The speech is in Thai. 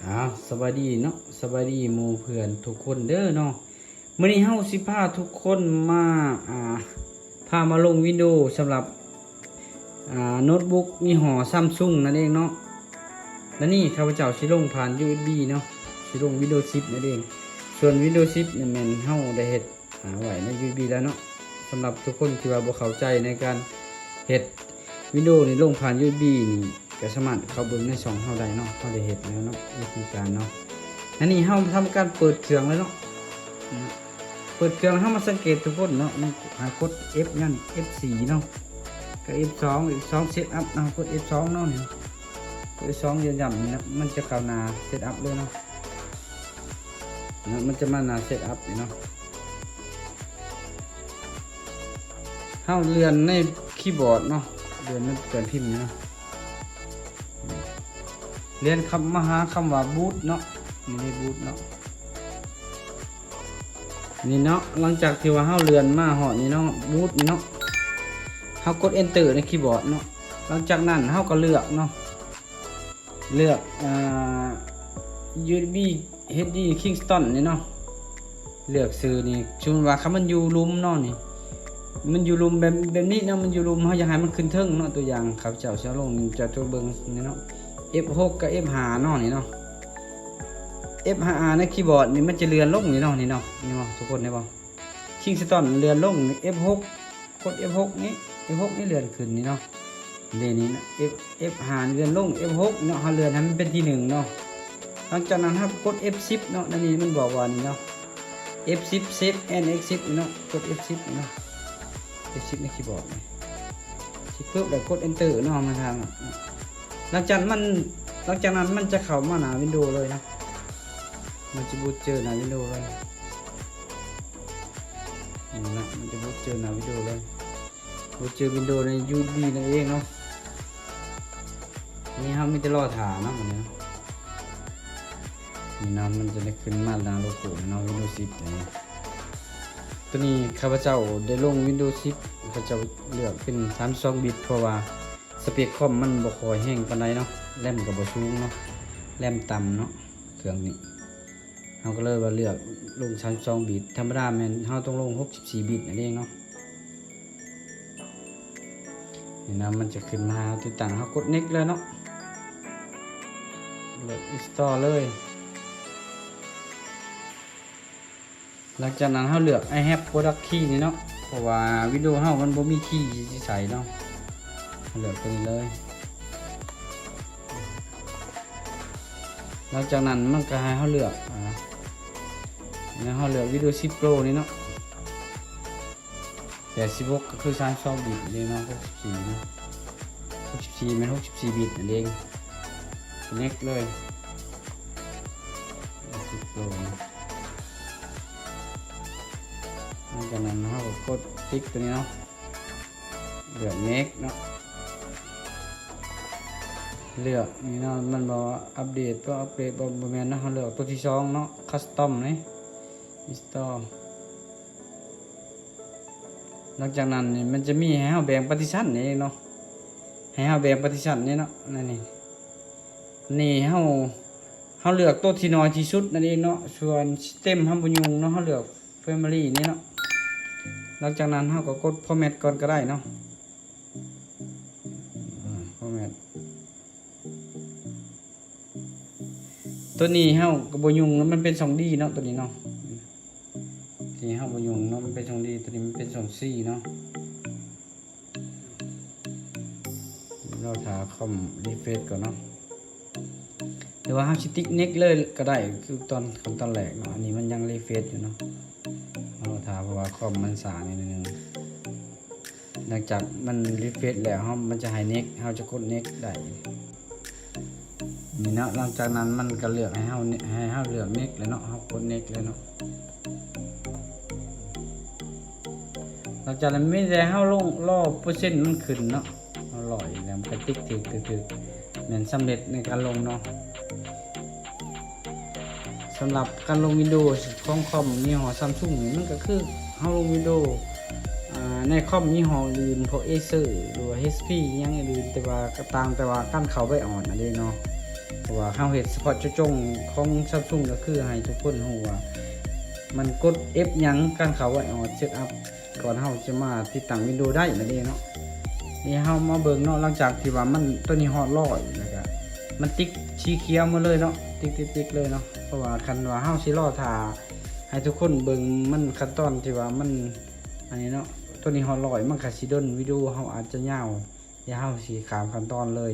สวัสดีเนาะสวัสดีหมู่เพื่อนทุกคนเด้อเนาะมื้อนี้เฮาสิพาทุกคนมาพามาลงวิดีโอสำหรับโน้ตบุ๊กยี่ห้อ Samsung นั่นเองเนาะและนี่ข้าพเจ้าสิลงผ่าน USB เนาะสิลง Windows 10นั่นเองส่วน Windows 10เนี่ยแม่นเฮาได้เฮ็ดไว้ใน USB แล้วเนาะสำหรับทุกคนที่ว่าบ่เข้าใจในการเฮ็ดวิดีโอนี่ลงผ่าน USB นี่ก็สามารถเข้าเบิ่งในช่องเฮาได้เนาะเฮาได้เฮ็ดแล้วเนาะวิธีการเนาะอันนี้เฮาทำการเปิดเครื่องแล้วเนาะเปิดเครื่องเฮามาสังเกตทุกคนเนาะมันกด F นั่น F4 เนาะก็ F2 เซตอัพเนาะกด F2 เนาะนี่กด F2 ยืนยันนี่นะมันจะเข้าหน้าเซตอัพเลยเนาะมันจะมาหน้าเซตอัพนี่เนาะเฮาเลื่อนในคีย์บอร์ดเนาะเลื่อนมันเกินพิมพ์นี่เนาะเรียนคำมาหาคำว่าบูตเนาะนี่ได้บูตเนาะนี่เนาะหลังจากที่ว่าเฮาเลื่อนมาหอนี่เนาะบูตนี่เนาะเฮากด enter ในคีย์บอร์ดเนาะหลังจากนั้นเฮาก็เลือกเนาะเลือกUSB HD Kingston นี่เนาะเลือกซื้อนี่ชุนว่าคำมันอยู่ลุมเนาะนี่มันอยู่ลุมแบบนี้เนาะมันอยู่ลุมเฮาอยากให้มันขึ้นเทิงเนาะตัวอย่างครับเจ้าเสียลงจะตัวเบิ่งนี่เนาะF6 กับ F5 เนาะนี่เนาะ F5 ในคีย์บอร์ดนี่มันจะเลื่อนลงนี่เนาะนี่เนาะทุกคนได้บ่ Kingston เลื่อนลง F6 กด F6 นี่ F6 นี่เลื่อนขึ้นนี่เนาะนี่นะ F5 เลื่อนลง F6 เนาะเฮาเลื่อนให้มันเป็นที่1เนาะหลังจากนั้นครับกด F10 เนาะนี่มันบอกว่านี่เนาะ F10 Save and Exit เนาะกด F10 เนาะ F10 ในคีย์บอร์ดนี่สิปึ๊บแล้วกด Enter เนาะมาทางหลังจากนั้นมันจะเข้ามาหน้าวินโดว์เลยนะมันจะบูตเจอหน้าวินโดว์เลยนี่นะมันจะบูตเจอหน้าวินโดว์เลยบูตเจอวินโดว์ใน USB นั่นเองเนาะนี่ครับมีแต่รอถ่านะมันนี้นี่นะมันจะได้ขึ้นมาหน้าโลโก้เนาะ Windows 10อย่างนี้ตัวนี้ข้าพเจ้าได้ลง Windows 10ข้าพเจ้าเลือกเป็น32 บิตเพราะว่าสเปคคอมมันบ่ค่อยแห้งปานใดเนาะแรมก็บ่สูงเนาะแรมต่ำเนาะเครื่องนี้เฮาก็เลยว่าเลือกลง32บิตธรรมดาแม่นเฮาต้องลง64บิตนั่นเองเนาะนี่นะมันจะขึ้นมาติดตั้งเฮากด next เลยเนาะเลือก install เลยหลังจากนั้นเฮาเลือก I have product key นี่เนาะเพราะว่าวิดีโอเฮามันบ่มีคีย์ที่ใส่เนาะเลือกตัวนี้เลยหลังจากนั้นมันก็ให้เขาเลือกแล้วเขาเลือกวิดีโอ10 Pro นี่เนาะ86ก็คือ32บิตเลยเนาะ64เนาะ64มัน64บิตนั่นเอง Next เลย10 Pro หลังจากนั้นเขาก็กดติ๊กตัวนี้เนาะเลือก Next เนาะเลือกนี่เนาะมันบอกอัปเดตตัวอัปเดตบ่แม่นนะเฮาเลือกตัวที่2เนาะคัสตอมนี่ install หลังจากนั้นนี่มันจะมีให้เฮาแบ่งปฏิสันนี่เองเนาะให้เฮาแบ่งปฏิสันนี่เนาะนี่เฮาเลือกตัวที่น้อยที่สุดนั่นเองเนาะส่วนเต็มเฮาบ่ยุ่งเนาะเฮาเลือก family นี่เนาะหลังจากนั้นเฮาก็กด format ก่อนก็ได้เนาะformatตัวนี้เฮาก็บ่ยุ่งแล้วมันเป็น 2D เนาะตัวนี้เนาะที่เฮาบ่ยุ่งเนาะมันเป็น 2D ตัวนี้มันเป็น 2C เนาะเราหาคอมรีเฟรชก่อนเนาะหรือว่าเฮาสิติ๊ก next เลยก็ได้คือตอนแรกเนาะอันนี้มันยังรีเฟรชอยู่เนาะเราถามเพราะว่าคอมมันสานิดนึงหลังจากมันรีเฟรชแล้วมันจะให้ next เฮาจะกด next ได้นี่เนาะหลังจากนั้นมันก็เลือกให้เฮาเลือก next เลยเนาะเฮากด next เลยเนาะหลังจากนั้นไม่ได้เฮาลงรอเปอร์เซ็นต์มันขึ้นเนาะเฮาลอยแล้วมันก็ติ๊กถึกเหมือนสำเร็จในการลงเนาะสำหรับการลงวิดีโอของคอมยี่ห้อ Samsung นี่มันก็คือเฮาลงวิดีโอในคอมยี่ห้ออื่นพวก Acer หรือว่า HP ยังอื่นแต่ว่าก็ต่างแต่ว่าการเข้าไปอ่อนอันนี้เนาะ เพราะ ว่าเฮาเฮ็ดเฉพาะเจาะจงของ Samsung ก็คือให้ทุกคนรู้ว่ามันกด F หยังการเข้าไว้เซตอัพก่อนเฮาจะมาติดตั้ง Windows ได้นั่นเองเนาะนี่เฮามาเบิ่งเนาะหลังจากที่ว่ามันตัวนี้ฮอด100แล้วก็มันติ๊กสีเขียวมาเลยเนาะติ๊กเลยเนาะเพราะว่าคันว่าเฮาสิรอท่าให้ทุกคนเบิ่งมันขั้นตอนที่ว่ามันอันนี้เนาะตัวนี้ฮอด100มันก็สิดนวิดีโอเฮาอาจจะยาวอย่าเฮาสิข้ามขั้นตอนเลย